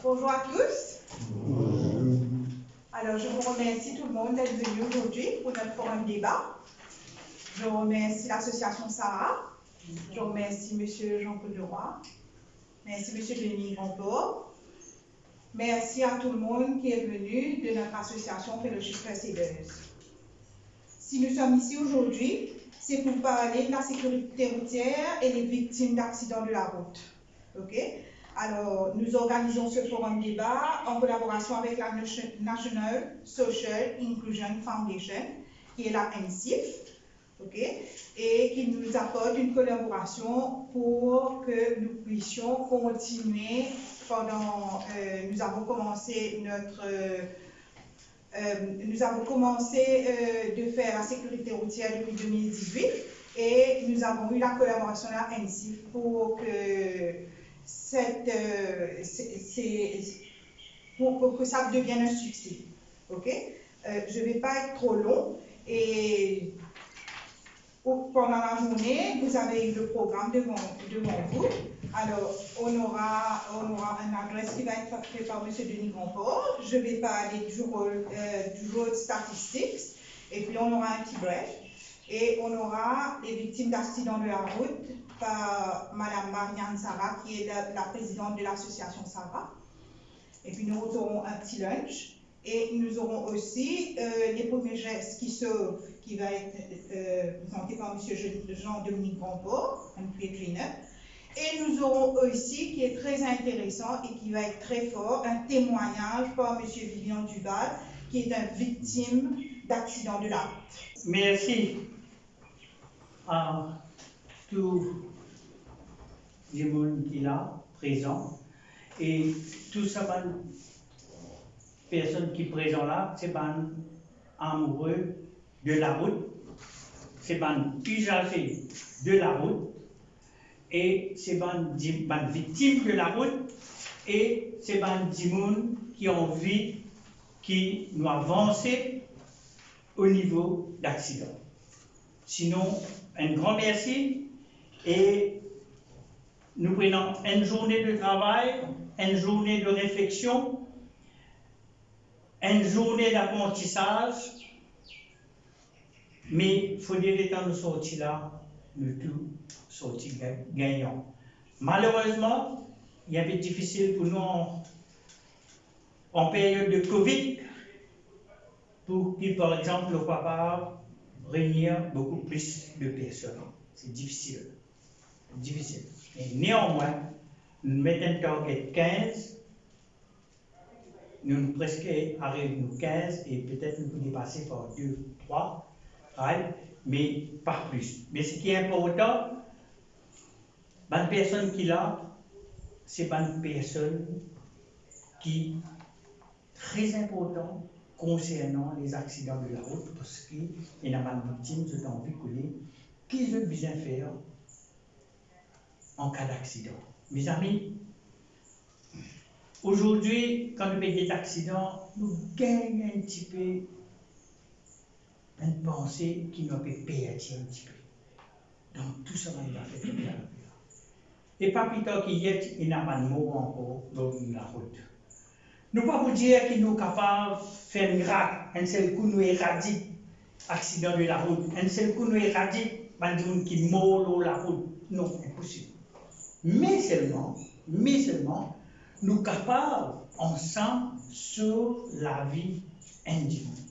Bonjour à tous. Alors, je vous remercie tout le monde d'être venu aujourd'hui pour notre forum débat. Je remercie l'association Sarah. Je remercie M. Jean-Claude Leroy. Merci M. Denis Grandport. Merci à tout le monde qui est venu de notre association Fellowship Crusaders. Si nous sommes ici aujourd'hui, c'est pour parler de la sécurité routière et des victimes d'accidents de la route. OK? Alors, nous organisons ce forum débat en collaboration avec la National Social Inclusion Foundation, qui est la NCIF, okay, et qui nous apporte une collaboration pour que nous puissions continuer pendant. Nous avons commencé de faire la sécurité routière depuis 2018 et nous avons eu la collaboration de la NCIF pour que pour que ça devienne un succès. Okay? Je ne vais pas être trop long et pendant la journée, vous avez eu le programme devant vous. Alors, on aura une adresse qui va être faite par M. Denis Grandport. Je vais parler du road statistics et puis on aura un petit bref. Et on aura les victimes d'accidents de la route par Mme Marianne Sarah, qui est la présidente de l'association Sarah. Et puis nous aurons un petit lunch. Et nous aurons aussi les premiers gestes qui sauvent, qui va être présenté par M. Jean-Dominique Grandport, un clean-up. Et nous aurons aussi, qui est très intéressant et qui va être très fort, un témoignage par M. Vivian Duval, qui est une victime d'accident de la route. Merci à tous les gens qui sont là, présents, et tous ces personnes qui sont présentes là, c'est des amoureux de la route, c'est des usagers de la route, et c'est des victimes de la route, et c'est des gens qui ont envie, qui nous avancer au niveau d'accident. Sinon, un grand merci et nous prenons une journée de travail, une journée de réflexion, une journée d'apprentissage, mais il faut dire que nous sortis là, nous tous sortis gagnants. Malheureusement, il y avait difficile pour nous en période de Covid, pour qui, par exemple, le papa réunir beaucoup plus de personnes. C'est difficile. Difficile. Mais néanmoins, nous mettons un target 15, nous presque arrivons à 15 et peut-être nous pouvons dépasser par 2, 3, mais pas plus. Mais ce qui est important, les personnes qui sont là, c'est des personnes qui sont très importantes concernant les accidents de la route, parce qu'il y a des victimes qui ont véhiculées, qu'ils ont besoin de faire en cas d'accident. Mes amis, aujourd'hui, quand nous payons des accidents, nous gagnons un petit peu une pensée qui nous peut payer un petit peu. Donc tout ça, on va faire tout bien. Et pas plus tard qu'hier, il n'y a pas de mots encore dans la route. Nous ne pouvons pas vous dire que nous sommes capables de faire un miracle. Un seul coup, nous éradiquons l'accident de la route. Un seul coup, nous éradiquons les gens qui meurent sur la route. Non, impossible. Mais seulement, nous sommes capables, ensemble, sur la vie individuelle.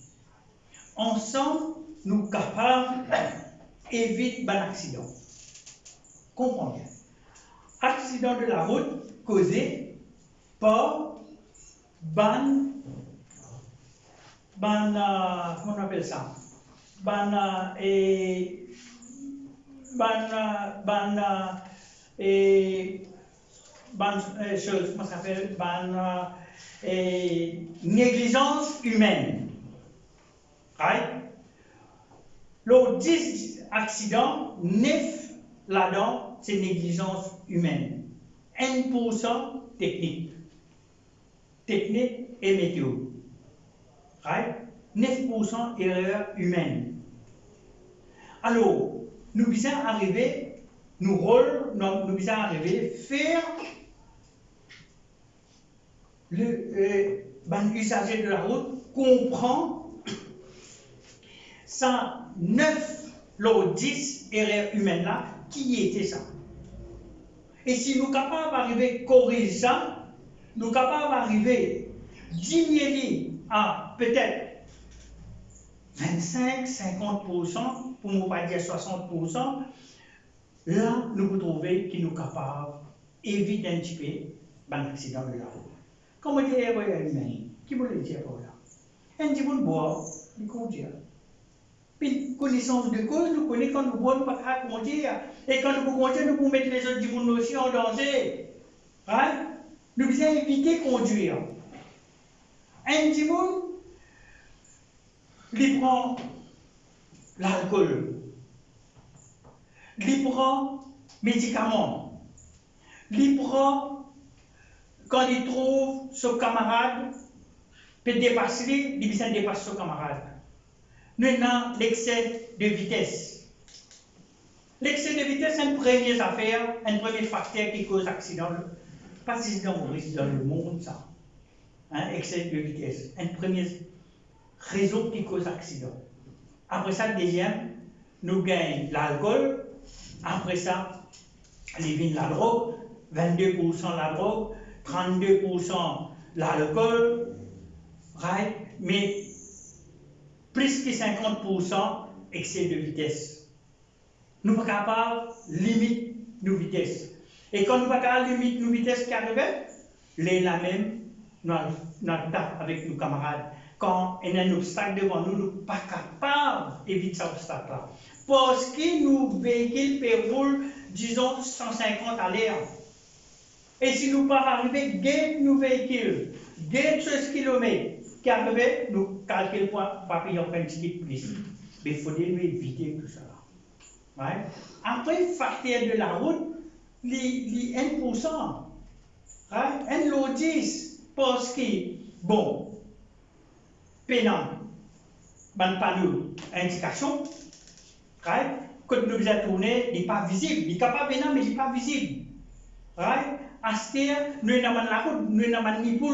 Ensemble, nous sommes capables d'éviter un accident. Comprenez bien. Accident de la route causé par comment on appelle ça? Négligence humaine. Right? Les 10 accidents, 9 là-dedans, c'est négligence humaine. 1% technique. Technique et météo. Right? 9% erreur humaine. Alors, nous devons arriver, nous devons arriver à faire l'usager de la route comprend ça 9 l'autre 10 erreurs humaines là, qui était ça. Et si nous sommes capables d'arriver à corriger ça, nous sommes capables d'arriver à diminuer à peut-être 25-50%, pour ne pas dire 60%, là, nous pouvons trouver que nous sommes capables d'éviter un petit peu l'accident de la route. Comme on dit, l'erreur humaine, qui vous le dire pour là? Un petit peu de bois, il conduit. Puis, connaissance de cause, nous connaissons quand nous ne pouvons pas conduire. Et quand nous pouvons conduire, nous pouvons mettre les autres gens aussi en danger. Hein? Nous devons éviter de conduire. Un petit monde, il prend l'alcool, il prend médicaments, il prend, quand il trouve son camarade, peut dépasser, il besoin de dépasser son camarade. Nous avons l'excès de vitesse. L'excès de vitesse est une première affaire, un premier facteur qui cause accident. Pas si dans le monde, ça. Hein, excès de vitesse. Une première raison qui cause accident. Après ça, le deuxième, nous gagnons l'alcool. Après ça, les vins, la drogue. 22% la drogue, 32% l'alcool. Right? Mais plus que 50% excès de vitesse. Nous ne sommes pas capables de limiter nos vitesses. Et quand nous ne sommes pas capables de limiter nos vitesses qui arrivent, là même, nous tape avec nos camarades. Quand il y a un obstacle devant nous, nous ne sommes pas capables d'éviter cet obstacle-là. Parce que nos véhicules roulent, disons, 150 à l'heure. Et si nous ne pas arriver, guette nos véhicules, guette 16 km qui arrivent, nous calculons pas payer un petit peu plus. Mais il faut éviter tout ça. Ouais. Après, facteur de la route, les 1%, right? Un lot 10, parce que, bon, pénal, ban panneau, indication, right? Quand nous avons tourné, il n'est pas visible, il n'est pas pénal, mais il n'est pas visible. Right? À ce terre, nous avons la route, nous avons ni pour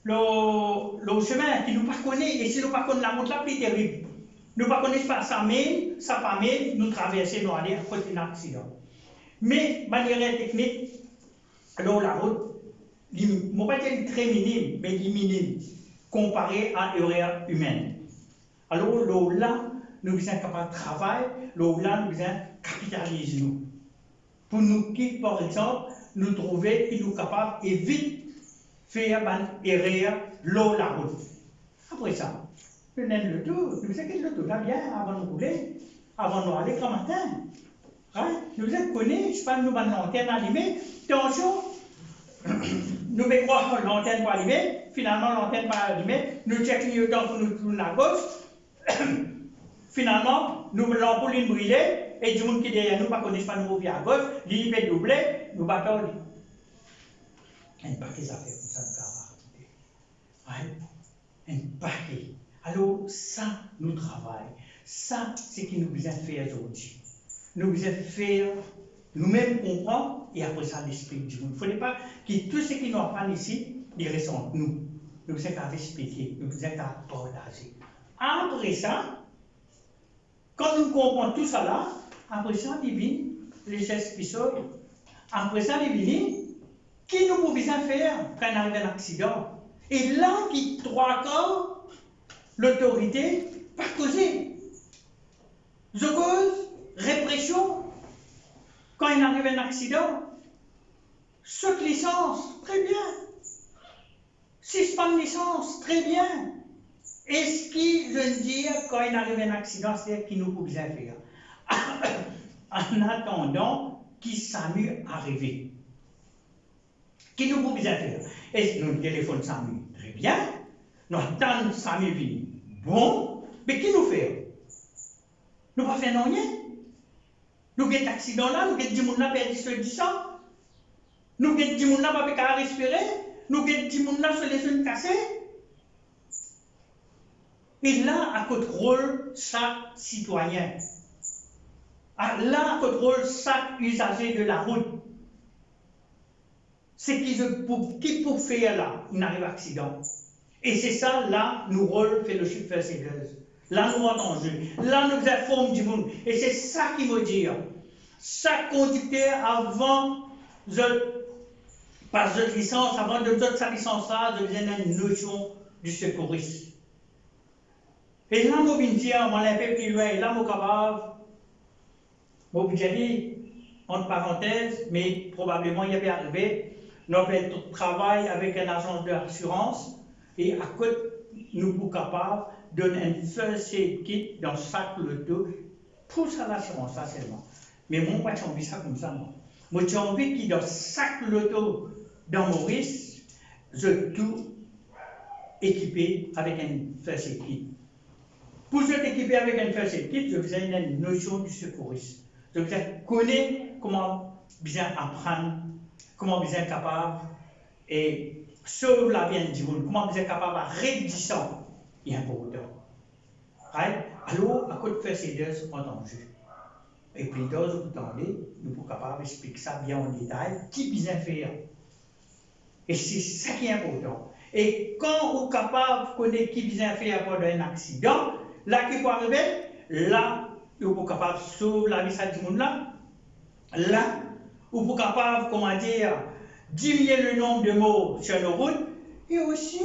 le chemin qui nous pas connaît, et si nous pas connaissons la route là, c'est terrible. Nous ne connaissons pas sa main, sa famille, nous traversons, nous allons à côté d'un accident. Mais, de manière technique, alors la route, je ne vais pas dire très minime, mais minime, comparé à l'erreur humaine. Alors là, nous sommes capables de travailler, là, nous sommes capitaliser nous. Pour nous qui, par exemple, nous trouver que nous sommes capables d'éviter de faire une erreur la route. Après ça, nous avons le tout, nous savons que le tout là bien avant de rouler, avant de aller grand matin. Hein? Nous avons connu, je pense, nous avons l'antenne allumée, attention, nous mettons l'antenne pas allumée, finalement l'antenne pas allumée, nous checkons le temps pour nous tourner à gauche, finalement, nous l'ampoule une brûlée, et du monde qui est derrière nous, pas connaît pas nous à gauche, l'île peut doubler, nous battons. Un paquet d'affaires comme ça, nous avons raconté. Un paquet. Alors, ça, nous travaillons. Ça, c'est ce que nous devons faire aujourd'hui. Nous devons faire, nous-mêmes comprendre, et après ça, l'esprit du monde. Il ne faudrait pas que tout ce qui nous apprend ici, il reste entre nous. Nous devons expliquer, nous devons partager. Après ça, quand nous comprenons tout ça là, après ça, il vient les gestes qui sortent. Après ça, il vient, qui nous pouvons faire quand il arrive un accident? Et là, qui trois quarts, l'autorité, pas causer. Je cause, répression, quand il arrive un accident, saute licence, très bien. Suspend licence, très bien. Et ce qui veut dire, quand il arrive un accident, c'est qu'il nous pouvons faire. En attendant qu'il SAMU arrive. Qui nous pouvons faire? Et nous téléphone SAMU, très bien. Nous attendons SAMU venir. Bon, mais qui nous fait? Nous ne faisons rien. Nous avons un accident là, nous avons des gens qui ont perdu du sang. Nous avons des gens qui n'ont pas respirer. Nous avons des gens qui ont les yeux cassés. Et là, à notre rôle, chaque citoyen. Là, à notre rôle, chaque usager de la route. c'est qui pour faire là, il arrive accident. Et c'est ça, là, nous rôle Fellowship First Aiders. Là, nous en jeu. Là, nous informons du monde. Et c'est ça qui veut dire. Chaque conducteur, avant de passer de licence, avant de donner sa licence-là, de donner une notion du secouriste. Et là, nous venons dire, on l'a un peu plus loin, et là, nous sommes capables, nous venons dire, entre parenthèses, mais probablement il y avait arrivé, nous avons fait tout travail avec un agent d'assurance, et à côté, nous sommes capables de donner un first aid kit dans chaque loto, pour ça l'assurance, ça seulement. Mais moi, j'ai envie ça comme ça, moi. Moi, j'ai envie que dans chaque loto, dans Maurice, je tout équipé avec un first aid kit. Pour être équipé avec un first aid kit, je faisais une notion du secouriste. Je faisais connaître comment bien apprendre, comment bien capable et sauver la vie du monde, comment bien capable de réduire ça, il y a un peu de temps. Right? Alors, à côté de first aiders, en danger. Et puis, dans vous attendez, nous sommes capables d'expliquer ça bien en détail, qui bien faire. Et c'est ça qui est important. Et quand vous êtes capable de connaître qui bien faire pendant un accident, là qui peut arriver, là, vous êtes capable de sauver la vie du monde là. Là, vous êtes capable, comment dire, diminuer le nombre de morts sur nos routes, et aussi,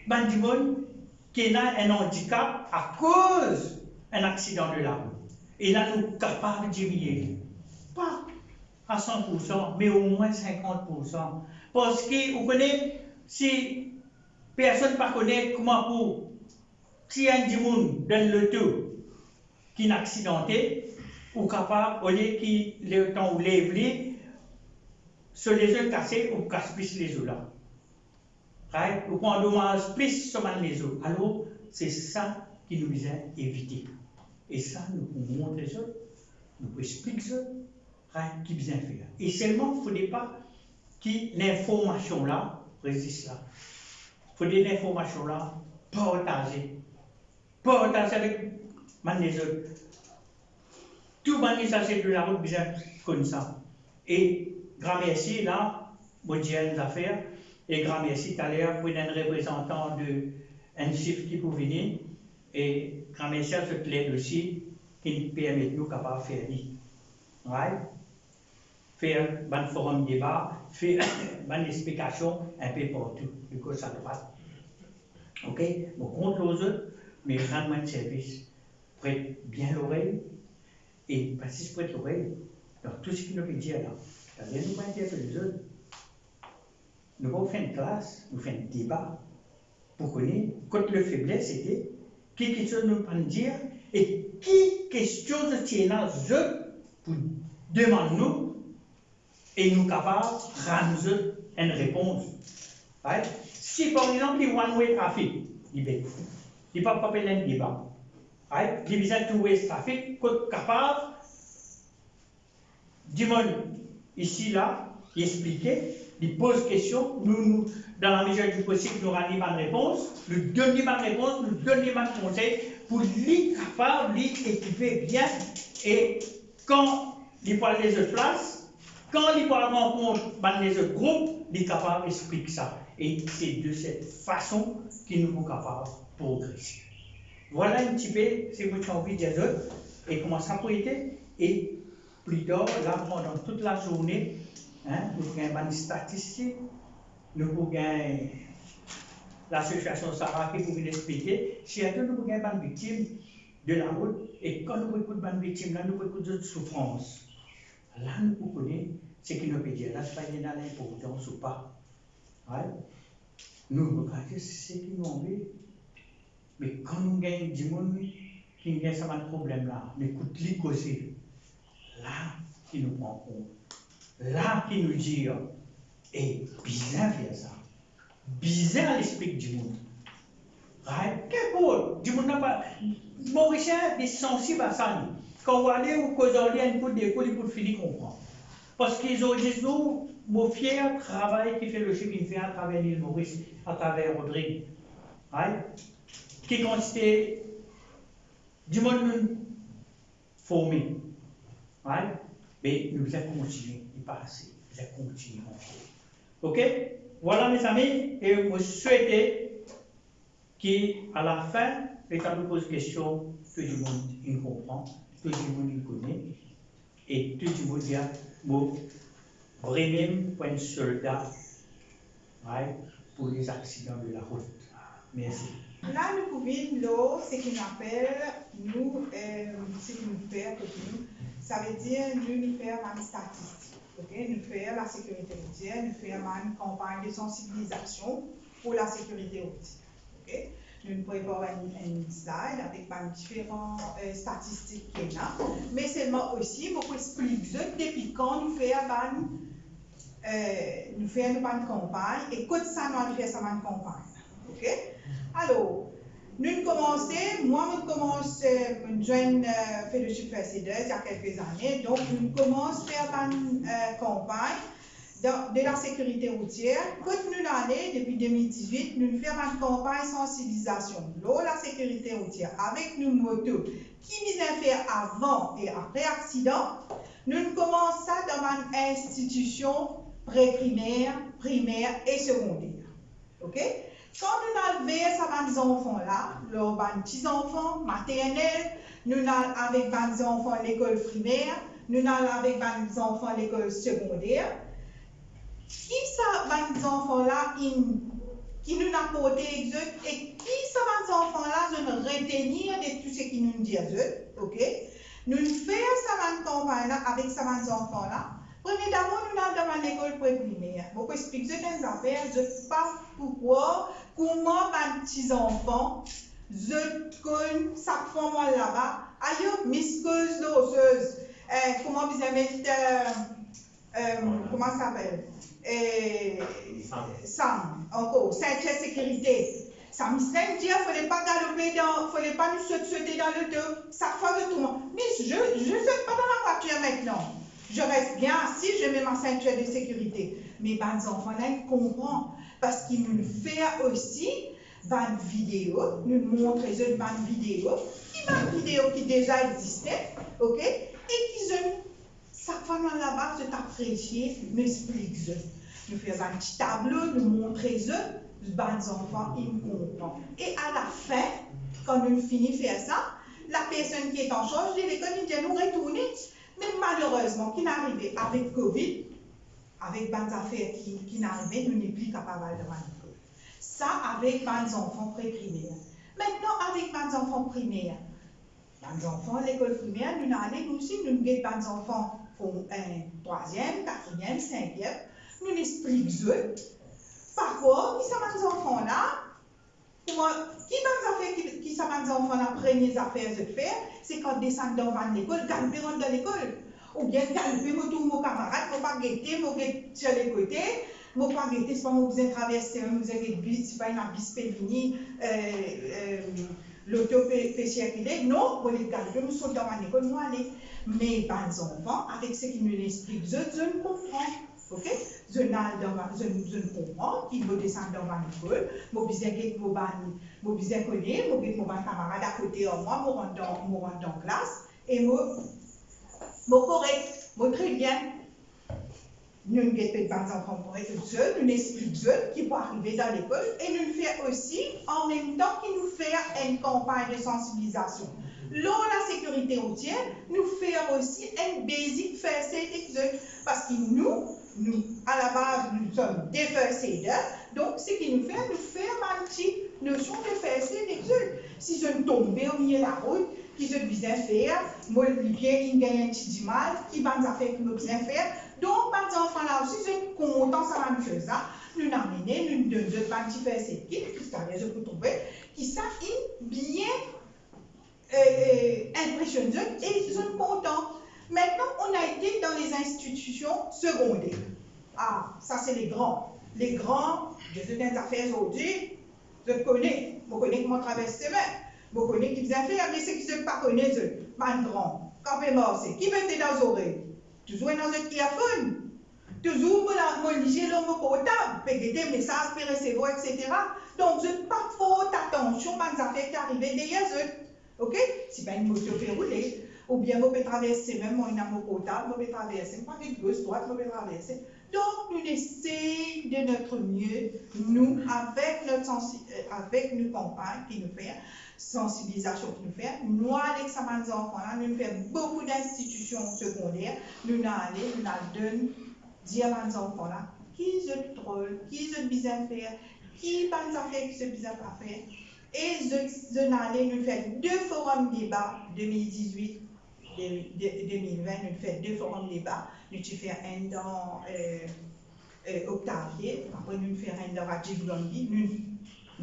ben, du monde qui a un handicap à cause d'un accident de la route. Et là, nous sommes capables de diminuer. Pas à 100%, mais au moins 50%. Parce que, vous connaissez, si personne ne connaît comment pour, si il y a un monde dans le tout qui est accidenté, ou capable, au lieu qu'il le temps où lève sur les œufs cassés, ou casse plus les œufs là. Right? Ou qu'on endommage plus seulement les œufs. Alors, c'est ça qui nous vient éviter. Et ça, nous pouvons montrer ça, nous pouvons expliquer ça, right? Qui vient faire. Et seulement, il ne faudrait pas que l'information là résiste là. Il faudrait l'information là partager. Partager avec les autres. Tout le message de la route bien comme ça. Et grand merci là, moi j'ai une affaire. Et grand merci tout à l'heure pour un représentant de un chiffre qui peut venir. Et grand merci à toute l'aide aussi qui nous permet de nous capables de faire right? Faire un forum débat, faire une explication un peu partout, de gauche à droite. Ok? Bon, contre les autres, mais rendre un service. Prête bien l'oreille. Et parce que je prête l'oreille, dans tout ce qu'il nous peut dire là, c'est-à-dire nous pas interpeller les autres. Nous avons fait une classe, nous faisons un débat pour connaître, quand le faiblesse c'était, qui question nous peut dire, et qui question de tirer là, pour demander nous, et nous capables de rendre une réponse. Right? Si par exemple, il y a one-way traffic, il n'est pas appelé un débat. Right? Division two-way traffic, capable, du monde ici, là, expliquer, il pose question, nous, dans la mesure du possible, nous rendons une réponse, nous donnons une réponse, nous donnons un conseil pour lui capable, lui équiper bien, et quand il parle des autres places, quand il parle rencontre les autres groupes, il est capable d'expliquer ça. Et c'est de cette façon qu'il nous est capable de progresser. Voilà un petit peu, si vous avez envie de dire et comment ça peut être. Et plus tard, là, pendant toute la journée, hein, nous avons des statistiques, nous avons l'association Sarah qui vous expliquer. Si nous avons des victimes de la route, et quand nous écoutons des victimes, là, nous écoutons de souffrance. Là, nous connaissons ce qui nous peut dire. Là, ce n'est pas l'importance ou pas. Ouais. Nous regardons ce qui nous envie. Mais quand nous gagnons du monde qui a ce problème-là, nous écoutons les causes. Là, qui nous prend compte. Là, qui nous dit, et bien faire ça. Bien à l'esprit du monde. Right? Quel beau, du monde n'a pas. Mauricien est sensible à ça. Quand vous allez ou quand vous allez un peu d'école, il faut finir comprendre. Parce qu'ils ont dit, nous, mon fier travail qui fait le chef, il fait à travers l'île Maurice, à travers Rodrigue. Right? Qui consiste du monde formé. Right? Mais nous avons continué, il passe. vous allez continuer encore. Ok? Voilà mes amis, et je souhaitais qu'à la fin, et quand nous pose question, tout le monde il comprend, tout le monde il connaît, et tout le monde dit, bon, vraiment pour un soldat, ouais, pour les accidents de la route. Merci. Là, nous pouvons, ce qu'on appelle, nous, ce que nous faisons, ça veut dire, nous faisons une statistique. Okay? Nous faisons la sécurité routière, nous faisons une campagne de sensibilisation pour la sécurité routière. Okay? Nous préparons une slide avec différentes statistiques qu'il y a, mais seulement aussi, pour expliquer depuis quand nous faisons une campagne et quand ça nous fait ça une campagne. Okay? Alors, nous commençons, moi je commence une jeune fellowship Mercedes il y a quelques années, donc nous commençons à faire une campagne de la sécurité routière. Quand nous allons, depuis 2018, nous faisons une campagne de sensibilisation de la sécurité routière avec nos motos qui nous ont fait avant et après accident. Nous commençons ça dans une institution pré-primaire, primaire et secondaire. OK? Quand nous avons ces enfants-là, les petits enfants maternels, nous allons avec les enfants à l'école primaire, nous allons avec les enfants à l'école secondaire, qui sont ces enfants-là qui nous apportent et qui sont ces enfants-là je veux retenir de tout ce qui nous dit ok? Nous faisons cette campagne-là avec ces enfants-là. Premier d'abord, nous allons dans l'école primaire. Pour expliquer des affaires, je ne sais pas pourquoi, comment les petits enfants, je connais chaque fois moi là-bas, aïe, misqueuse, doseuse, comment vous mettre, comment ça s'appelle? Sam, encore, ceinture sécurité. Ça me semble dire qu'il ne fallait pas galoper il ne fallait pas nous sauter dans le dos, ça fait de tout le monde. Mais je ne saute pas dans la voiture maintenant. Je reste bien assis, je mets ma ceinture de sécurité. Mais les enfants-là, ils comprennent. Parce qu'ils nous font aussi une vidéo, nous montrent une vidéo qui déjà existait, ok? Et qui chaque fois dans la base, je t'apprécie, m'explique. Nous faisons un petit tableau, nous montrons les enfants, ils comprennent. Et à la fin, quand nous finissons de faire ça, la personne qui est en charge de l'école, il dit nous retourner. Mais malheureusement, qui n'arrivait avec Covid, avec des affaires qui n'arrivaient, nous n'est plus capable de l'école. Ça avec des enfants pré-primaires. Maintenant, avec des enfants primaires, des enfants à l'école primaire, nous allons aussi, nous avons des enfants pour un 3e, 4e, 5e, nous expliquons parfois, qui sont ces enfants-là, qui sont des enfants-là, premières affaires de faire, c'est quand ils descendent dans l'école, galoper dans l'école. Ou bien galoper mon camarade, pour pas guetter, pour guetter sur les côtés, pour pas guetter, c'est pas moi vous traverser, vous avez bus, c'est pas une bus pévini, l'auto peut circuler. Non, pour les galoper, nous sommes dans l'école, nous allons. Mais les enfants, avec ce qui nous explique, je ne comprends. Ok? Je ne comprends qu'ils vont descendre dans l'école, je vais bien connaître, je vais mon camarade à côté de moi, je rentre dans la classe, et je correct, je très bien. Nous ne guettons pas les enfants pour être seuls, nous expliquons qui vont arriver dans l'école, et nous faisons aussi, en même temps qu'il nous fait une campagne de sensibilisation. Lors de la sécurité routière, nous faisons aussi une basic first aid, parce que nous, à la base, nous sommes des first aiders, donc ce qui nous fait une petite notion de first aid. Si je tombe au milieu de la route, qui je besoin faire, moi, les pieds, ils gagnent un petit mal, qui va nous faire que nous besoin faire. Donc, les enfants là aussi, je suis content de la même chose là. Nous l'amener, nous donnons un petit first aid kit, c'est-à-dire je peux trouver, qui ça bien impressionnant et ils sont contents. Maintenant, on a été dans les institutions secondaires. Ah, ça c'est les grands. Les grands, je fais des affaires aujourd'hui, je connais comment traverser ces mains. Je connais qui bien faire, mais ceux qui ne pas connaissent, pas grand. Quand on est qui mettait dans les oreilles? Toujours dans un téléphone. Toujours, mon liger dans mon portable, payer des messages, recevoir, etc. Donc, je n'ai pas trop attention aux affaires qui arrivent derrière eux. Ok? Si pas une moto fait rouler, ou bien vous pouvez traverser, même moi, il y a mon portable, vous pouvez traverser, pas de gauche, droite, vous pouvez traverser. Donc, nous essayons de notre mieux, nous, avec nos campagnes qui nous fait, sensibilisation qui nous fait, nous, avec ça, mes enfants, nous faisons beaucoup d'institutions secondaires, nous allons dire à nos enfants, là, qui se drôle, qui se bizarre faire, qui pense à faire, qui se bizarre à faire. Et je allais nous faire 2 forums débat 2018. 2020, nous faisons 2 forums débat. Nous faisons un dans Octavier, après nous faisons un dans Radjiv-Gandhi. Nous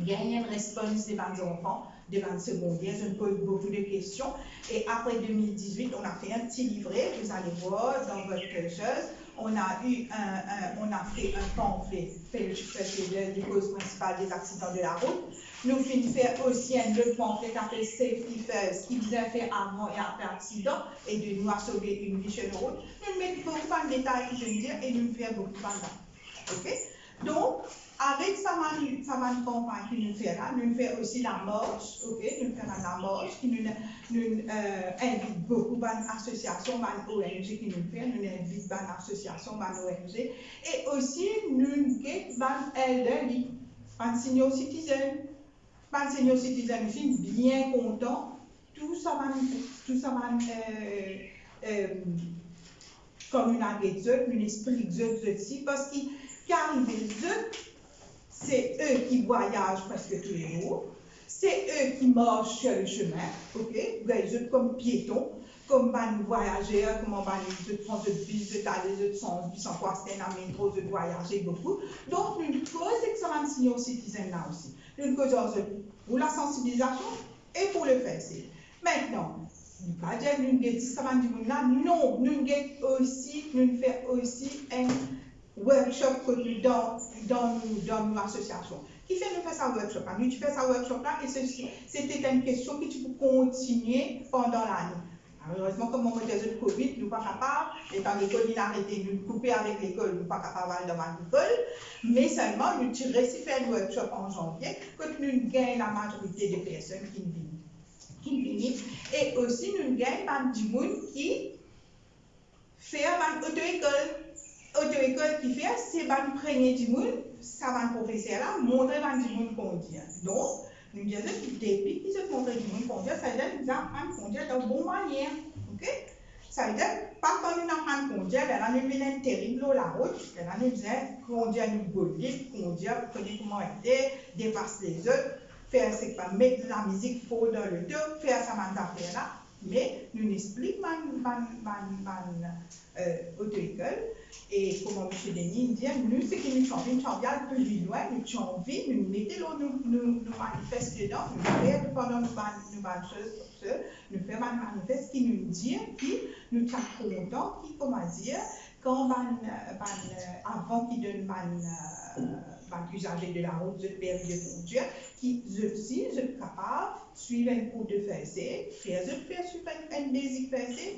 gagnons une réponse des enfants, des secondaires. Je me pose beaucoup de questions. Et après 2018, on a fait un petit livret, vous allez voir dans votre chose. On a fait un pamphlet, les causes principales des accidents de la route. Nous finissons faire aussi un autre pamphlet appelé Safety First, qui vient faire avant et après accident et de nous sauver une vie sur la route. Nous mettons beaucoup de détails, je veux dire, et nous faisons beaucoup de choses. Ok? Donc, avec sa campagne qui nous fait là, nous faisons aussi la marche, ok? Nous faisons la marche qui nous invite beaucoup d'associations, d'ONG qui nous fait, nous invite d'associations, d'ONG, et aussi nous avons elderly, un senior citizen. Un senior citizen aussi bien content, tout ça va comme une agriculture, une esprit aussi, parce qu'ils c'est eux qui voyagent presque tous les jours, c'est eux qui marchent sur le chemin, ok, les comme piétons, comme voyageurs, comme on va prendre le bus, aller sans quoi c'est la métro, de voyager beaucoup. Donc, nous posons excellent senior citizen là aussi. Nous causons pour la sensibilisation et pour le faire. Maintenant, nous ne pas dire nous avons là, non, nous faisons aussi un workshop dans nos associations. Qui fait nous faire ça workshop là? Nous faisons ça workshop là et c'était une question que tu peux continuer pendant l'année. Malheureusement, comme on était de Covid, nous ne sommes pas capables, étant l'école inarrêtée, nous couper avec l'école, nous ne sommes pas capables d'aller dans l'école, mais seulement nous tirons si faire un workshop en janvier, que nous gagnons la majorité des personnes qui viennent. Et aussi, nous gagnons du monde qui fait une auto-école. Auto-école qui fait, c'est un premier du monde, ça va le professeur là, montrer du monde qu'on dit. Donc, nous disons que depuis qu'ils se montrent du monde qu'on dit, ça veut dire qu'ils apprennent à conduire de bonne manière. Ok? Ça veut dire, pas quand nous apprenons à conduire, là, nous venons terrible la route, là, nous disons conduire nous bolide, conduire, connaître comment aider, dépasser les autres, faire c'est pas mettre la musique faux dans le dos, faire ça affaire là. Mais nous expliquons auto-école et comme M. Denis dit, nous, ce qui nous change, nous allons plus loin, nous changeons, nous mettons, nous manifestons dedans, nous faisons pendant nous choses, nous faisons manifeste qui nous dit, qui nous sommes contents, qui, comment dire, quand avant qu'ils donnent usager de la route, de permis de conduire, qui aussi, je suis capable de suivre un cours de français, faire un basic français,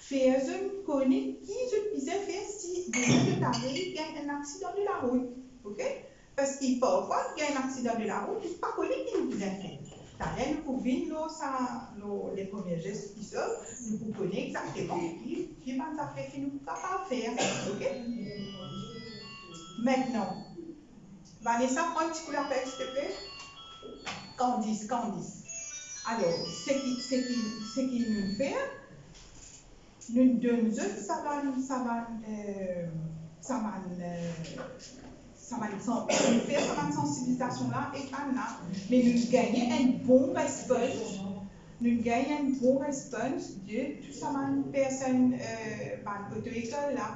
faire un connaître qui je disais faire si de t'arrive, il y a un accident de la route. Ok? Parce qu'il parfois, il y a un accident de la route, il ne pas connaître qui nous a fait. D'ailleurs, nous pouvons les premiers gestes qui sont, nous pouvons connaître exactement qui va faire, qui nous est capable de faire. Ok? Maintenant, Vanessa, prends un petit coup d'appel, s'il te plaît. Candice. Alors, ce qui nous fait, nous donnons ça va une sensibilisation là et là, mais nous gagnons un bon response. Nous gagnons un bon response de tout ça, personne auto-école là.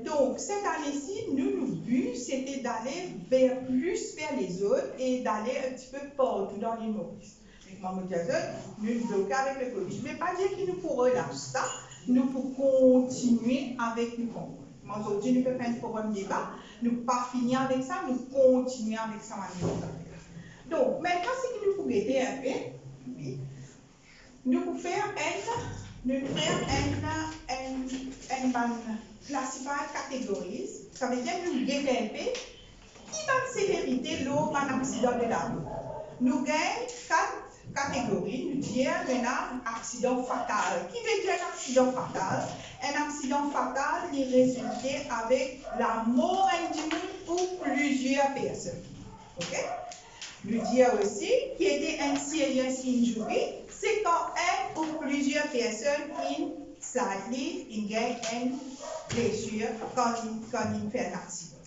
Donc, cette année-ci, notre but, c'était d'aller plus vers les autres et d'aller un petit peu partout dans l'île Maurice. Nous bloquons avec le Covid. Je ne vais pas dire qu'il nous faut relâcher ça, nous pouvons continuer avec nous. Aujourd'hui, nous pouvons faire un forum débat, nous ne pouvons pas finir avec ça, nous continuons avec ça. Donc, maintenant, ce qui nous faut aider un peu, nous pouvons faire classified categories, ça veut dire que nous développer qui va sévérité l'eau par accident de la route. Nous gagnons 4 catégorie, nous disons un accident fatal. Qui veut dire un accident fatal? Un accident fatal qui résulte avec la mort individuelle ou plusieurs personnes. Ok? Nous disons aussi qui était un serious injury, c'est quand un ou plusieurs personnes slightly gagnent une blessure quand ils font un accident.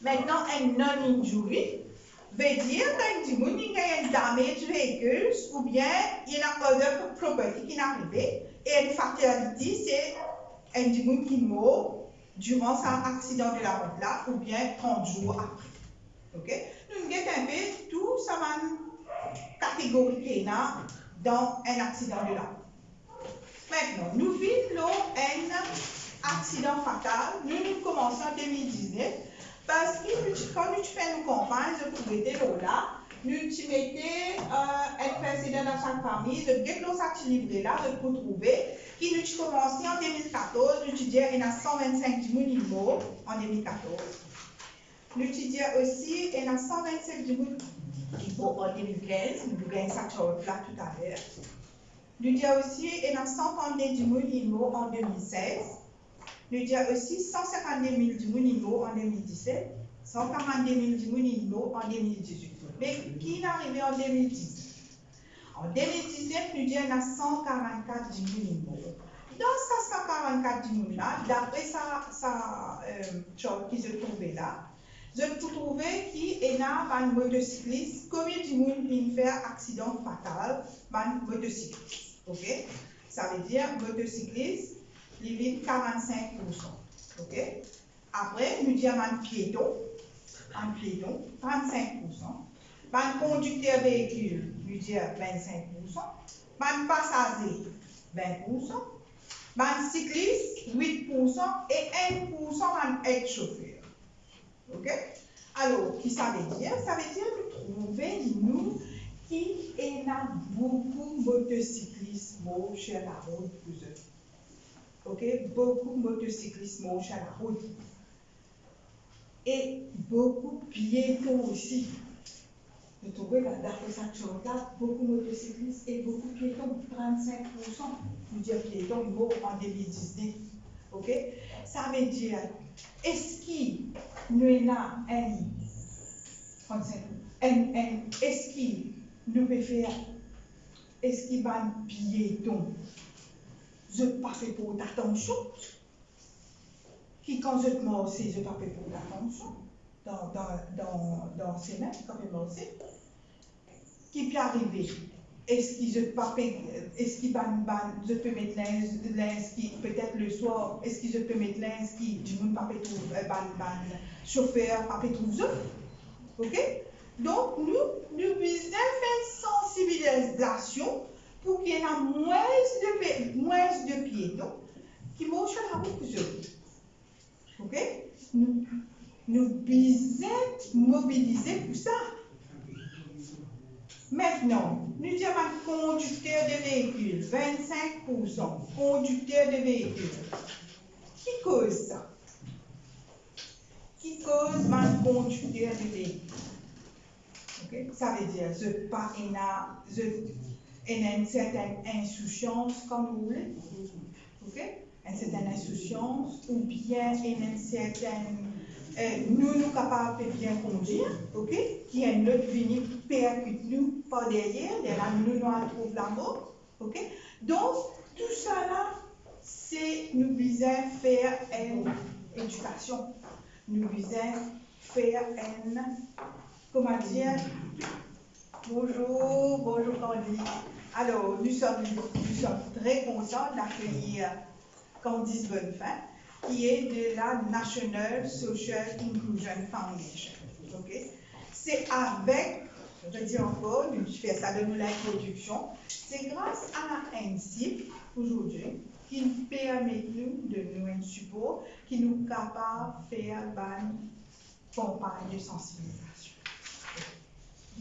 Maintenant, un non-injury veut dire qu'il y a un damage véhicule ou bien il y a une other property qui est arrivée et une fatality, c'est un individu qui meurt durant son accident de la route là ou bien 30 jours après. Ok? Nous avons un peu tout ça catégorie qui est là dans un accident de la route. Maintenant, nous vivons un accident fatal. Nous commençons en 2019 parce que quand nous faisons nos campagnes, je trouvais là, nous mettons un président dans chaque famille, je get nos activités là, je peux trouver, qui nous commençons en 2014, nous disons qu'il y a 125 niveaux en 2014. Nous disons aussi qu'il y a 125 niveaux en 2015, nous gagnons ça là tout à l'heure. Nous disons aussi qu'il y a 132 niveaux en 2016. Nous disons aussi 152 000 niveaux en 2017, 142 000 niveaux en 2018. Mais qui est arrivé en 2019? En 2019, nous disons qu'il y a 144 000 niveaux. Dans ces 144 000 là, d'après ça chart qui se trouvait là, je peux trouver qu'il y a un motocycliste, combien de monde qui fait accident fatal, un motocycliste. Ok? Ça veut dire motocycliste, il vit 45%. Ok? Après, nous disons un piéton, 35%. Un conducteur véhicule, nous disons 25%. Un passager, 20%. Un cycliste, 8%. Et 1% un aide-chauffeur. Ok? Alors, qui ça veut dire? Ça veut dire que trouvez-nous qui en a beaucoup de motocyclistes morts sur la route pour eux. Ok? Beaucoup de motocyclistes morts sur la route. Et beaucoup de piétons aussi. Vous trouvez là, d'après cette chose-là, beaucoup de motocyclistes et beaucoup de piétons, 35%. Vous dire piétons morts en 2019. Ok? Ça veut dire, est-ce qu'il nous a un 35, est-ce qu'il nous peut faire, est-ce qu'il va un piéton? Je ne pas fait pour attention. Qui, quand je te mets aussi, je ne pas fait pour attention. Dans ces mains, quand je me aussi. Qui peut arriver? Est-ce qu'il je peux mettre l'inski, peut-être le soir, est-ce que je peux mettre l'inski, du monde pas chauffeur, pas trouver? Ok? Donc, nous visons faire sensibilisation pour qu'il y ait moins de piétons qui vont sur la route pour eux. Ok? Nous visons mobiliser pour ça. Maintenant, nous disons un conducteur de véhicule, 25%, conducteur de véhicule. Qui cause ça? Qui cause un conducteur de véhicule? Okay? Ça veut dire une certaine insouciance, comme vous voulez. Okay? Une certaine insouciance, ou bien une certaine. Nous capables de bien conduire, ok? Qui est notre venu percute nous par derrière, nous trouvons la mort, ok? Donc, tout ça là, c'est nous visons faire une éducation. Nous visons faire une, comment dire, bonjour Candice. Alors, nous sommes très contents d'accueillir Candice Bonnefin, qui est de la National Social Inclusion Foundation. Okay? C'est avec, je dis encore, je fais ça de nous l'introduction, c'est grâce à l'ANSIP aujourd'hui qui nous permet de nous un support, qui nous est capable de faire une campagne de sensibilisation.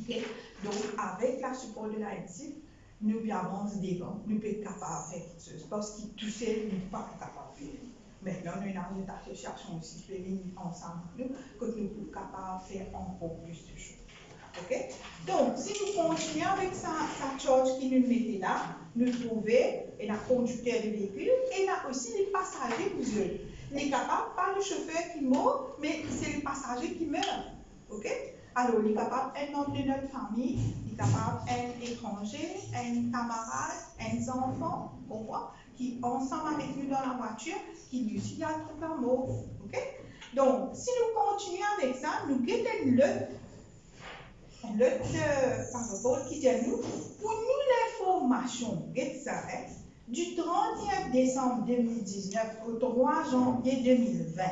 Okay? Donc, avec le support de l'ANSIP, nous avons des vents, nous sommes capables de faire quelque chose, parce que tout seul, nous ne sommes pas capables de faire. Maintenant, nous avons une association aussi qui est venue ensemble, que nous sommes capables de faire encore plus de choses. Ok? Donc, si nous continuons avec sa charge qui nous mettait là, nous trouvons et la conducteur de véhicule et là aussi les passagers vous eux. Les capables, pas le chauffeur qui meurt, mais c'est les passagers qui meurent. Ok? Alors, il est capable un membre de notre famille, il est capable un étranger, un camarade, un enfant, au moins, qui ensemble avec nous dans la voiture, qui lui aussi a trouvé un mot. Ok? Donc, si nous continuons avec ça, nous guettons par rapport qui dit à nous, pour nous l'information, du 31 décembre 2019 au 3 janvier 2020,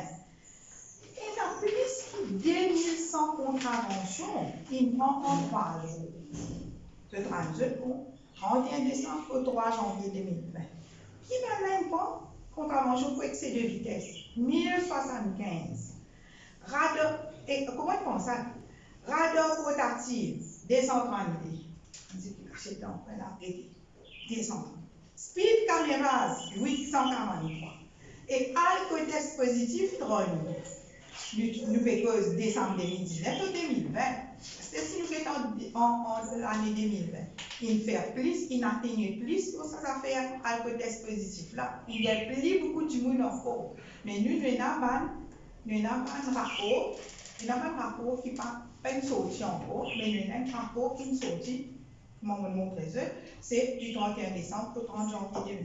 il y a plus de 2100 contraventions qui prend en 3 jours. Ce 31 décembre au 3 janvier 2020. Qui va même pas contravention pour excès de vitesse? 1075. Radar, et comment on pense ça? Radar portatif, 232. On dit que c'est dans la arrêté. 230. Speed cameras, 843. Et alcotest positif, 30. Nous faisons décembre 2019 ou 2020. Parce que si nous faisons en l'année 2020, il fait plus, il atteigne plus pour ça faire alcotest positif là. Il y a plus beaucoup de monde encore. Mais nous n'avons pas un rapport. Nous n'avons pas un rapport qui n'est pas sorti encore, mais nous avons un rapport qui est sorti. Je vais vous montrer ça. C'est du 31 décembre au 30 janvier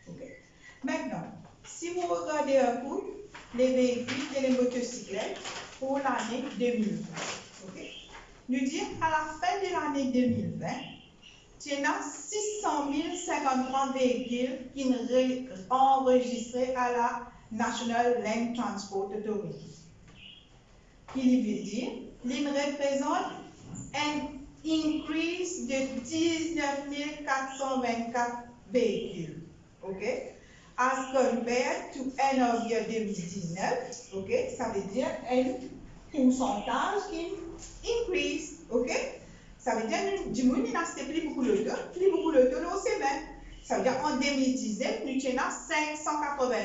2020. Okay. Maintenant, si vous regardez un coup, les véhicules et les motocyclettes pour l'année 2020. Okay. Nous disons à la fin de l'année 2020, il y a 600 053 véhicules qui sont enregistrés à la National Land Transport Authority. Il veut dire, il représente un increase de 19 424 véhicules. Okay? As compared to end of year 2019, okay? Ça veut dire un pourcentage qui increase, ok? Ça veut dire que du monde il a acheté plus beaucoup de taux, c'est bien. Ça veut dire en 2019, nous avons 580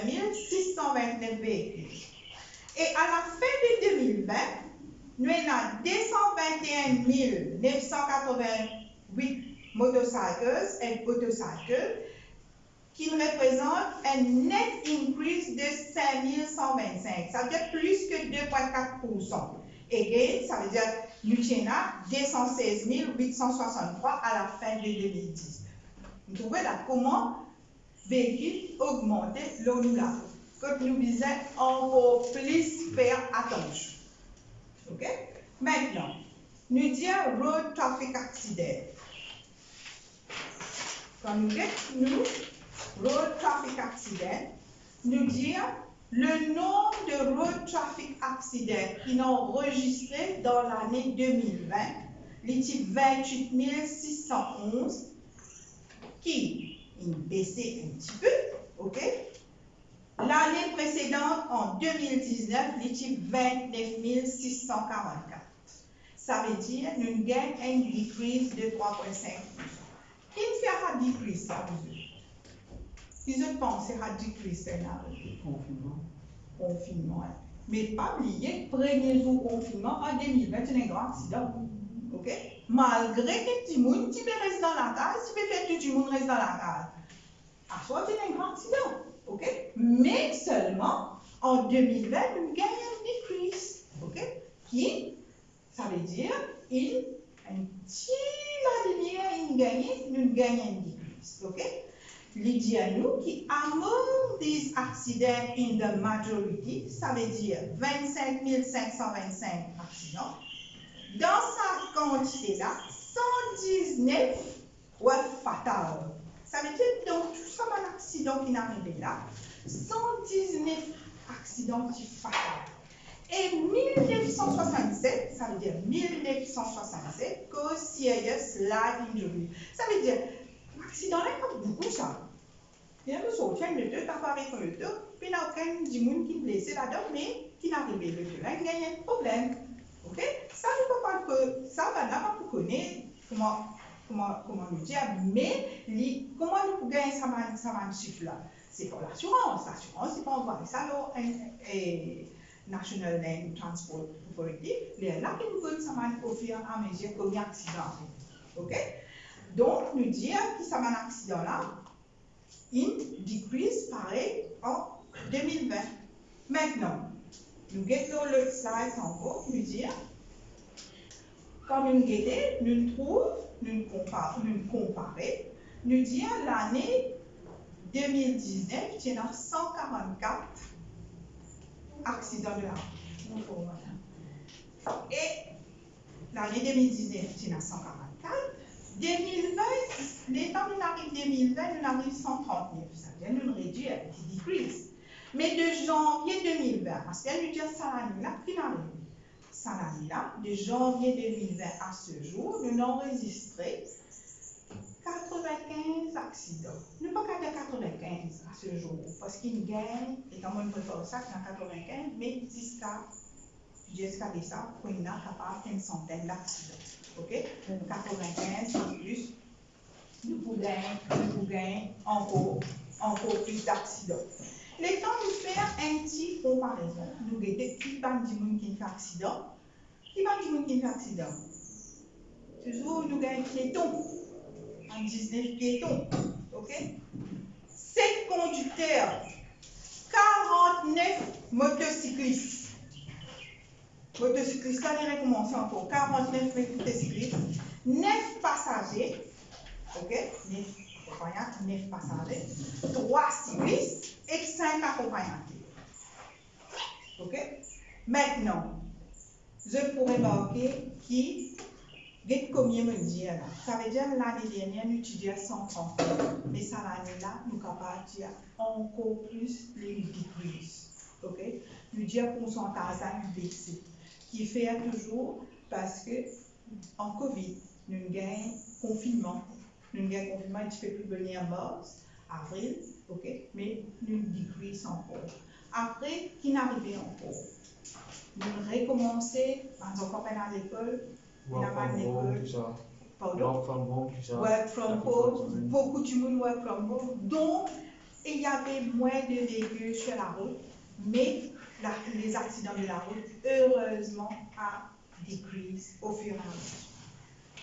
629 véhicules. Et à la fin de 2020, nous avons 221 988 motorcycles et motocycles qui représentent un net increase de 5125. Ça veut dire plus que 2,4%. Et ça veut dire que nous avons 216 863 à la fin de 2010. Vous trouvez là comment véhicules augmenter l'eau nous là. Que nous disons encore plus faire attention. Ok? Maintenant, nous disons road traffic accident. Quand nous disons road traffic accident, nous disons le nombre de road traffic accidents qui sont enregistrés dans l'année 2020, les types 28 611, qui ont baissé un petit peu, ok? L'année précédente, en 2019, les types 29 644. Ça veut dire que nous gagnons un decrease de 3,5%. Qui fait un decrease ça, vous? Qui se pense à decrease ça? Confinement. Mais pas oublier, premier jour confinement en 2020, c'est un grand accident. Ok? Malgré que tout le monde reste dans la case, tu peux faire que tout le monde reste dans la case. À soi, c'est un grand accident. Ok? Mais seulement en 2020, nous gagnons un decrease. Ok? Qui, ça veut dire, un petit nous gagnons un decrease. Ok? Il dit à nous qu'among these accidents in the majority, ça veut dire 25 525 accidents, dans sa quantité-là, 119 were fatal. Ça veut dire donc tout ça, un accident qui est arrivé là, 119 accidents qui sont fatals. Et 1967, ça veut dire 1967, cause serious life injury. Ça veut dire l'accident là, pas beaucoup ça. Il y a un sortir le deux, t'as avec le deux, puis il n'y a aucun du monde qui est blessé là-dedans, mais qui n'a arrivé le deux là, il y a un problème. Ok? Ça ne peut pas que ça va pas pour connaître comment nous dire, mais comment nous gagnons ça chiffre là? C'est pour l'assurance. L'assurance, c'est pas envoyer ça National Land Transport Authority, les là qui nous veulent ça va au fur et à mesure qu'il y a un accident. Ok? Donc, nous dire que ça va un accident là, il decrease pareil en 2020. Maintenant, nous guettons le slide en haut, nous dire, quand nous guettons, nous trouvons, nous comparons, nous dire l'année 2019, il y a 144 accidents de la route. Et l'année 2019, il y a 144. 2020, les temps nous arrivent 2020, nous arrivons 139. C'est-à-dire nous réduisons, qui decrease. Mais de janvier 2020, parce qu'elle nous dit ça l'année-là, qui n'arrive. Ça l'année-là, de janvier 2020 à ce jour, nous avons enregistré 95 accidents. Nous ne pouvons pas dire 95 à ce jour, parce qu'il gagne, et comme on peut faire ça, c'est 95, mais jusqu'à ça, on a capable une centaine d'accidents. Ok? 95 et plus, nous pouvons gagner encore plus d'accidents. Les temps nous faire un petit comparaison. Nous regardons qui va dire qui fait accident. Qui va dire qui fait accident? Toujours nous gagnons piétons. En 19 piétons. Ok? 7 conducteurs. 49 motocyclistes. Motocyclistes, ça allait recommencer encore. 49 motocyclistes. 9 passagers. Ok? 9 passagers. 3 cyclistes. Et 5 accompagnants. Ok? Maintenant, je pourrais marquer qui est combien me dire là. Ça veut dire l'année dernière, nous étudions 130. Mais ça l'année-là, nous sommes capables de dire encore plus les decrease. Ok? Nous disons pourcentage baissé. Qui fait toujours parce que en Covid, nous gagnons confinement. Nous gagnons confinement, tu ne peux plus venir en mars, avril. Ok, mais nous decrease encore. Après, qui n'arrivait encore? Nous recommencer, par exemple, quand on est à l'école, Work from home, tout ça. Pardon? Work from home, tout ça. Work from home, beaucoup de monde work from home. Donc, il y avait moins de véhicules sur la route, mais les accidents de la route, heureusement, a decrease au fur et à mesure.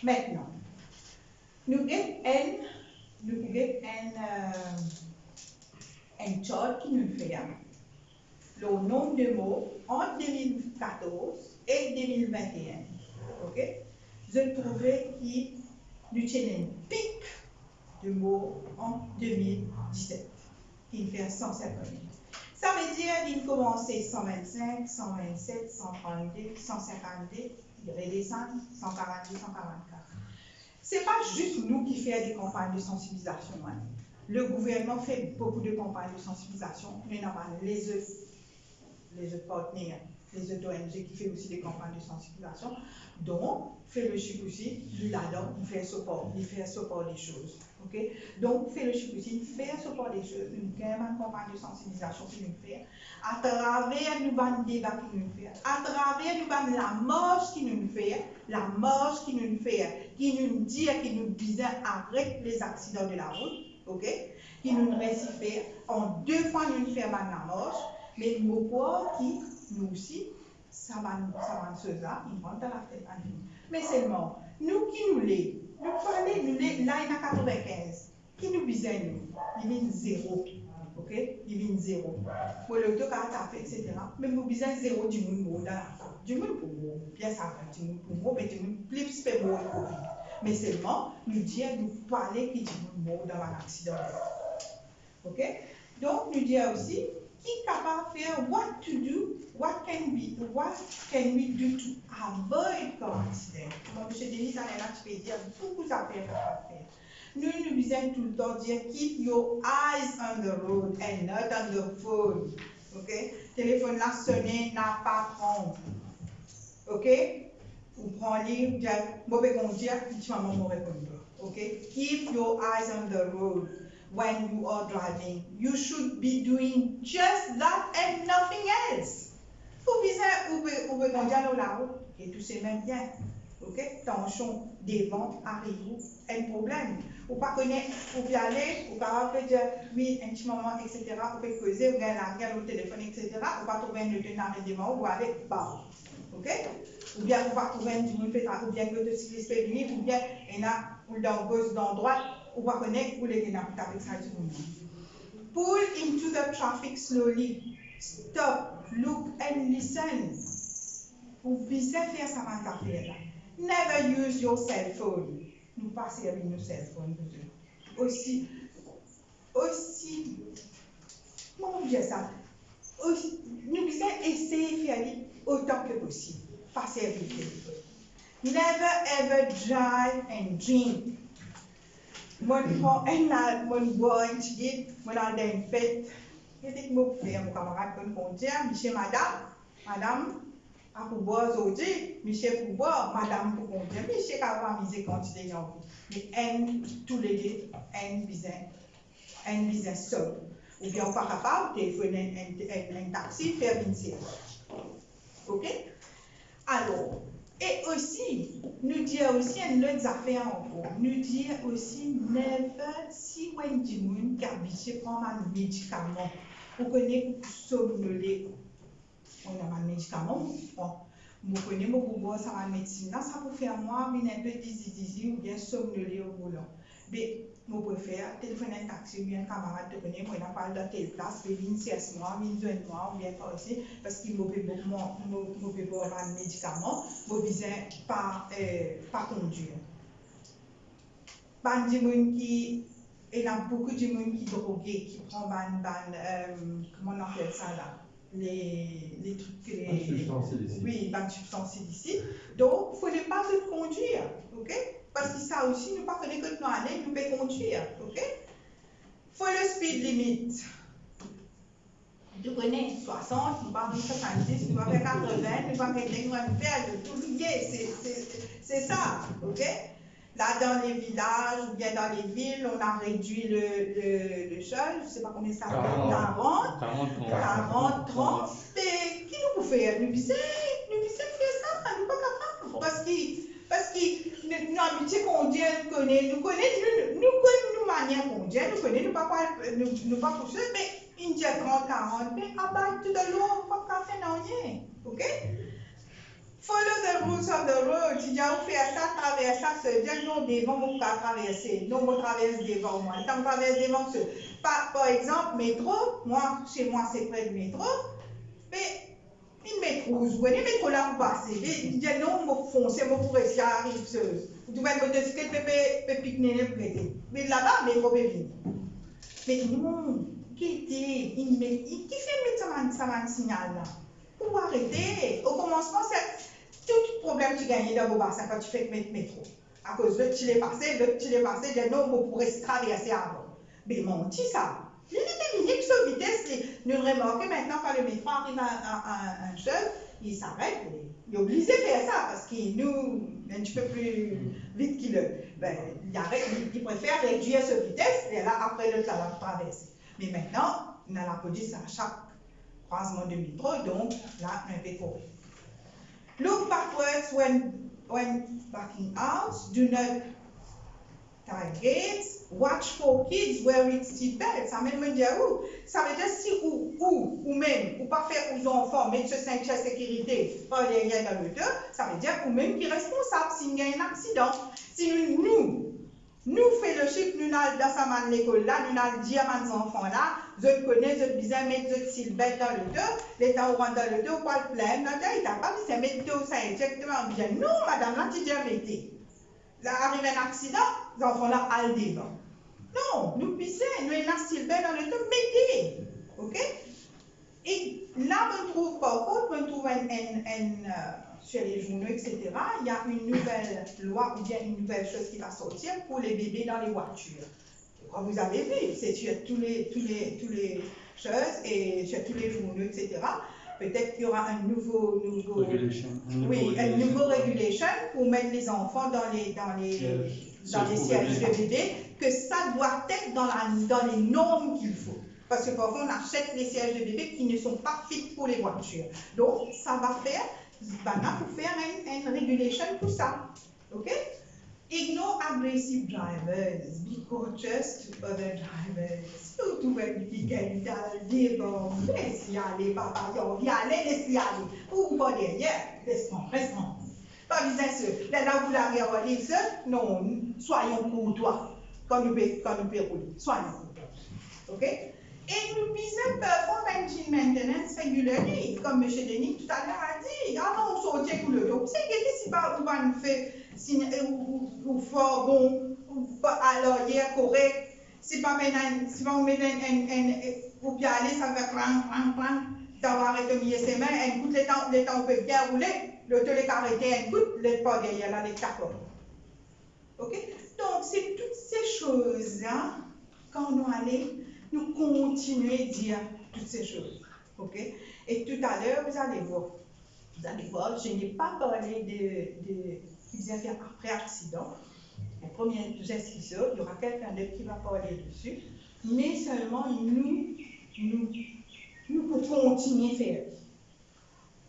Maintenant, nous avons un chart qui nous fait le nombre de mots entre 2014 et 2021. Ok? Je trouvais qu'il nous tient un pic de mots en 2017, qui fait 150 000. Ça veut dire qu'il commençait 125, 127, 132, 152, il redescend 142, 144. Ce n'est pas juste nous qui faisons des campagnes de sensibilisation. Hein. Le gouvernement fait beaucoup de campagnes de sensibilisation, mais normalement, les autres partenaires, les autres ONG qui font aussi des campagnes de sensibilisation. Donc, Fellowship aussi, lui là-dedans, il fait support des choses. Okay? Donc, Fellowship aussi, il fait support des choses. Une campagne de sensibilisation qu'il nous fait, à travers nous débat qu'il nous fait, à travers nous la marche qu'il nous fait, qui nous dit, qui nous disait arrête les accidents de la route, ok? Qui nous récite en 2 fois nous fait la marche, mais nous quoi qui nous aussi, ça va se là, il rentre dans la tête à nous. Mais seulement, nous qui nous l'est, nous parlons, nous l'est, là il y a 95, qui nous disait nous, il vient 0, ok? Il vient 0. Pour le deux cartes à fait, etc. Mais nous disons 0 du monde dans la fois. Du monde pour moi, bien ça va, du monde pour moi, mais du monde plus pour moi et Covid. Mais seulement, nous disons, nous parler qui du monde dans un accident. Ok? Donc, nous disons aussi, qui est capable de faire what to do, what can we do to avoid comme accident. Comme M. Denis, là, tu peux dire beaucoup d'affaires à faire. Nous disons tout le temps dire keep your eyes on the road and not on the phone. Ok? Téléphone là sonné, n'a pas prendre. Ok? Ou prendre, vous dire, mauvais conduire, tu vas m'en répondre. Ok? Keep your eyes on the road. When you are driving, you should be doing just that and nothing else. Vous pouvez conduire dans la route et tout c'est même bien. Ok? Tension devant arrive un problème. Ou pas connaître, ou bien aller, ou pas dire oui, un petit moment, etc. Ou peut causer, ou bien l'arrière au téléphone, etc. Ou pas trouver un arrêt devant, ou aller, bah. Ok? Ou bien on va trouver un dîner fait, ou bien que tu cycliste féminin, ou bien il y en a, ou dans gauche, dans droite, ou va connaître, ou les dynamiques avec ça tout le monde. Pull into the traffic slowly. Stop, look and listen. Vous pouvez faire ça dans le café là. Never use your cell phone. Nous pas servir nos cell phones. Aussi, comment dire ça? Aussi, nous devons essayer de faire autant que possible. Pas servir le téléphone. Never ever drive and drink. Moi, prends mon bois, un petit mon a une fête. Je dis que mon camarade comme conduire, Michel, madame, à pour boire aujourd'hui, Michel pour boire, madame pour conduire, Michel qui va miser quantité en vous. Mais tous les deux, un business seul. Ou bien on pas capable de téléphoner un taxi, faire une séance. Ok? Alors, et aussi, nous dire aussi une autre affaire encore. Nous dire aussi, never, si on dit moun qui a biché prendre un médicament, vous connaissez somnoler, on a un médicament, vous connaissez mon boire ça va médecine, là ça peut faire moi, mais un peu dizzy ou bien somnoler au volant. Mais je préfère téléphoner un taxi ou bien un camarade te connaît, moi je parle dans telle place, je viens cesse moi, je viens moi, ou bien pas aussi, parce qu'il m'a fait boire un médicament, je ne besoin pas conduire. Il y a beaucoup de gens qui drogués, qui prennent comment on appelle ça là? Les trucs que les substances illicites. Oui, les substances illicites. Donc, il ne faut pas se conduire, ok? Parce que ça aussi, nous ne pas connaître que nous aller, nous pouvons conduire, ok? Faut le speed limit. Tu connais 60, nous pas 70, nous pas faire 80, nous pas faire tout lié, c'est ça, ok? Là, dans les villages ou bien dans les villes, on a réduit le seul, je ne sais pas combien ça fait, 40, 30. Mais qui nous peut faire? Nous disons faire ça, nous ne sommes pas capables. Parce que nous habitués conduire, nous connaissons manière conduire, nous connaissons, nous pas pousser, mais une 30, 40, mais abattre tout de l'eau, on ne peut pas faire rien. Ok? Follow the rules of the road. Si vous faites ça, traverser ça, se dire non, devant, vous pouvez traverser. Non, vous traversez devant moi. Quand vous traversez devant, par exemple, métro, chez moi, c'est près du métro. Mais, une métro, vous voyez, métro là, vous passez. Il dit non, vous foncez, vous pourrez s'y arriver. Vous devez être motocyclette, vous pouvez pique-niquer. Mais là-bas, métro peut venir. Mais non, qui fait mettre ça signal là? Pour arrêter. Au commencement, c'est tout problème que tu gagnes dans vos bassins quand tu fais métro. À cause de l'autre, tu l'es passé, il non, vous pourrez se traverser avant. Mais mon petit, ça. Il est déminé sur vitesse. Nous remarquons maintenant quand le métro arrive à un seul, il s'arrête. Il est obligé de faire ça parce qu'il nous, un petit peu plus vite qu'il le. Il préfère réduire sa vitesse et là, après, l'autre, ça va traverser. Mais maintenant, on a la police à chaque croisement de métro, donc là, on peut courir. Look backwards when backing out. Do not tie gates. Watch for kids wearing seatbelts. Ça veut dire où? Ça veut dire si ou même, ou pas faire aux enfants, mettre ce ceinture sécurité par derrière dans le dos, ça veut dire ou même qui est responsable s'il y a un accident. Si nous faisons le chiffre, nous allons dans sa l'école là, nous allons dire à nos enfants là, je connais, je besoin mettre ce seatbelt dans le dos, l'État rentre dans le dos, pas le plein, il n'a pas besoin de mettre tout ça exactement bien. Non, madame, là, tu dis mettez. Là, arrive un accident, les enfants là, allent devant. Non, nous besoin, nous avons un seatbelt dans le dos, mettez. Ok? Et là, on trouve par contre, on trouve sur les journaux, etc., il y a une nouvelle loi ou bien une nouvelle chose qui va sortir pour les bébés dans les voitures. Comme vous avez vu, c'est sur tous les choses et sur tous les journaux, etc. Peut-être qu'il y aura un nouveau régulation pour mettre les enfants dans les sièges de bébé, que ça doit être dans les normes qu'il faut. Parce que parfois on achète les sièges de bébé qui ne sont pas faits pour les voitures. Donc ça va faire, pour faire une régulation pour ça. Ok? Ignore aggressive drivers. Be cautious to other drivers. Surtout when you get dire bon, laisse-y aller, papa, yo, y aller, laisse-y aller. Ou pas derrière, laisse-moi. Pas besoin de là où vous l'avez envoyé seul, non, soyons courtois quand nous pouvons rouler. Soyons courtois. OK? Et nous besoin perform engine maintenance régulièrement, comme M. Denis tout à l'heure a dit, avant de sortir pour le dos. C'est que si pas vous nous faire ou fort bon, ou alors hier correct, si pas maintenant, si vous mettez vous bien aller, ça fait clang, d'avoir arrêté ses mains, et écoute les temps peut bien rouler, le télé arrêté, écoute les pas derrière là, les capons. OK? Donc, c'est toutes ces choses-là, quand nous allons, nous continuer à dire toutes ces choses. OK? Et tout à l'heure, vous allez voir, je n'ai pas parlé de qui vient faire après accident. La première inscription, il y aura quelqu'un d'autre qui va parler dessus, mais seulement nous pouvons continuer à faire.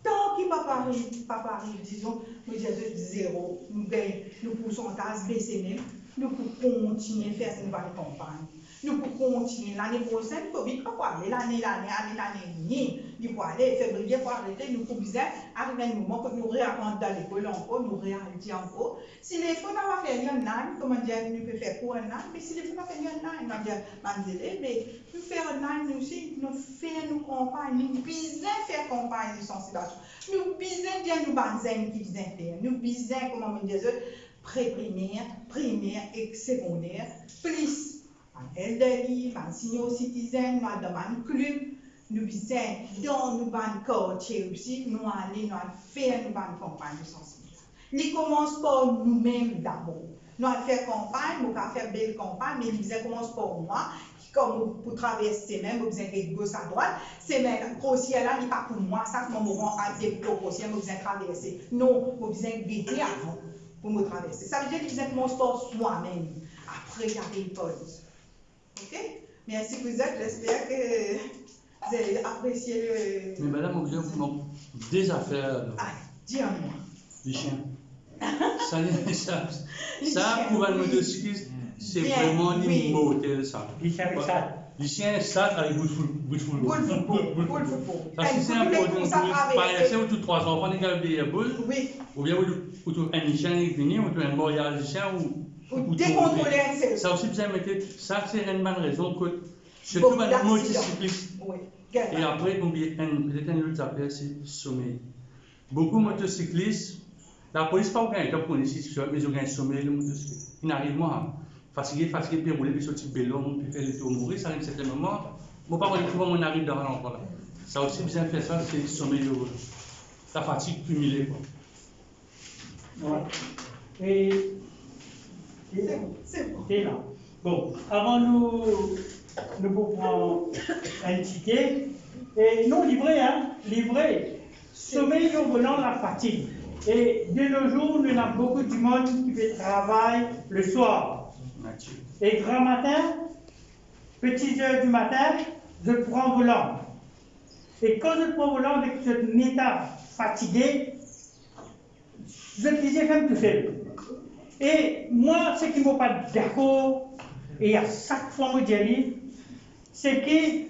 Tant qu'il ne va pas arriver, disons, nous disons zéro, nous pourcentage baisser même, nous pouvons continuer à faire une nouvelle campagne. Nous pouvons continuer l'année prochaine, Covid va pas aller, l'année venue, il faut aller, février, il faut arrêter, nous pouvons arriver à un moment que nous réapprendre dans l'école encore, nous réarrêter encore. Si les fonds n'ont pas fait un an, comment dire, nous pouvons faire pour un an, mais si les fonds n'ont pas fait un an, nous allons dire, mais nous faisons un an, nous aussi, nous faisons nos campagnes, nous besoin faire campagne de sensibilisation, nous besoin dire nous banzènes qui besoin faire, nous besoin, comment dire, pré-primaire, primaire et secondaire, plus. Elderly, senior citizen, nous demandons club, nous besoin dans nous ban quartier aussi, nous allons faire nous ban campagne de sensibilisation. Nous commence par nous-mêmes d'abord. Nous allons faire campagne, nous allons faire belle campagne, mais nous commence par moi, comme pour traverser même, nous besoin de gauche à droite, c'est même grossière là, n'est pas pour moi, ça que nous rend à des grossières, nous besoin de traverser. Non, nous besoin de guetter avant pour me traverser. Ça veut dire que nous besoin de commencer par soi-même. Après, il y a des pauses. OK? Merci vous êtes, j'espère que vous avez apprécié le... Mais madame, vous avez des affaires. Ah, dis-moi. Les chiens. Ça, pour un motocycliste, c'est vraiment une motel, ça. Les chiens avec ça. Les chiens, ça, avec bout de football. Boule de football. Parce que c'est un produit, par exemple, où tous 3 enfants, ils gardent des boules. Oui. Ou bien, où un chien est venu, ou un mariage de chien, ou décontrôler un seul. Ça aussi, vous avez mis, ça, c'est une bonne raison que, surtout un motocycliste. Oui. Et après, peut-être un autre appel, c'est sommeil. Beaucoup de motocyclistes, la police pas aucun cas pour les situations, mais ils ont un sommeil de motocycliste. Ils n'arrivent pas fatigué, puis rouler, puis sortir vélo, puis faire le tour mourir, ça arrive à un certain moment. Moi, pas souvent, on arrive dans l'endroit là. Ça aussi, bien faire ça, c'est le sommeil de volant. La fatigue cumulée, quoi. Ouais. Et c'est bon. C'est là. Bon, avant nous pouvons indiquer, et non livré, sommeil au volant, la fatigue. Et de nos jours, nous avons beaucoup de monde qui fait travail le soir. Et grand matin, petites heures du matin, je prends volant. Et quand je prends volant avec cet état fatigué, je le disais même tout seul. Et moi, ce qui ne m'a pas d'accord, et à chaque fois que je dis, c'est qu'une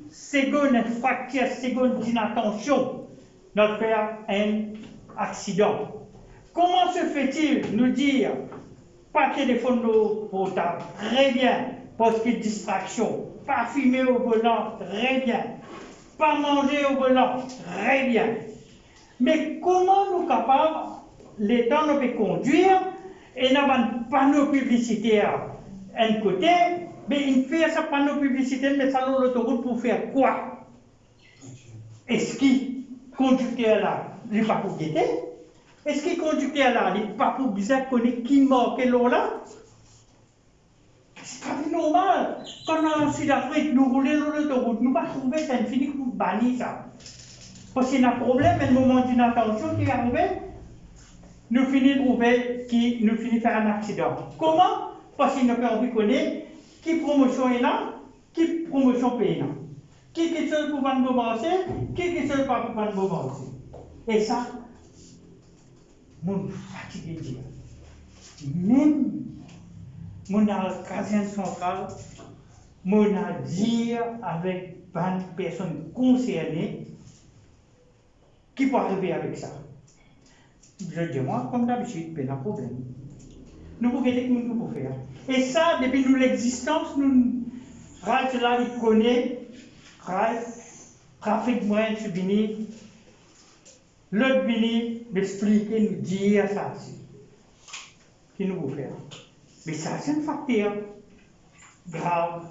seconde, une fracture, seconde d'inattention, nous faire un accident. Comment se fait-il nous dire, pas téléphone portable, très bien, parce que distraction, pas fumer au volant, très bien, pas manger au volant, très bien. Mais comment nous sommes capables l'État ne peut conduire et n'a pas un panneau publicitaire un côté, mais il fait ce panneau publicitaire, mais ça l'autoroute pour faire quoi? Est-ce qu'il conducteur là, il n'est pas pour guetter? Est-ce qu'il conducteur là, il n'est pas pour bien connaître qui marque l'eau là? C'est pas normal. Quand on est en Sud-Afrique, nous roulons l'autoroute, nous ne pas trouver ça, il finit pour bannir ça. Parce qu'il y a un problème, un moment d'inattention qui est arrivé. Nous finissons faire un accident. Comment? Parce qu'il n'a pas envie de connaître qui promotion est là, qui promotion paye là. Qui est seul pour vendre vos pensées, qui est seul pour vendre vos pensées. Et ça, mon fatigué de dire. Même mon caserne centrale, mon a dire avec 20 personnes concernées qui peuvent arriver avec ça. Je dis moi, comme d'habitude, pas de problème. Nous pouvons faire ce que nous pouvons faire. Et ça, depuis nous l'existence, nous, Ralph là, il connaît, Ralph, trafic moyen de Bini, l'autre Bini, m'expliquer, nous dire ça aussi. Qui nous pouvons faire. Mais ça, c'est un facteur grave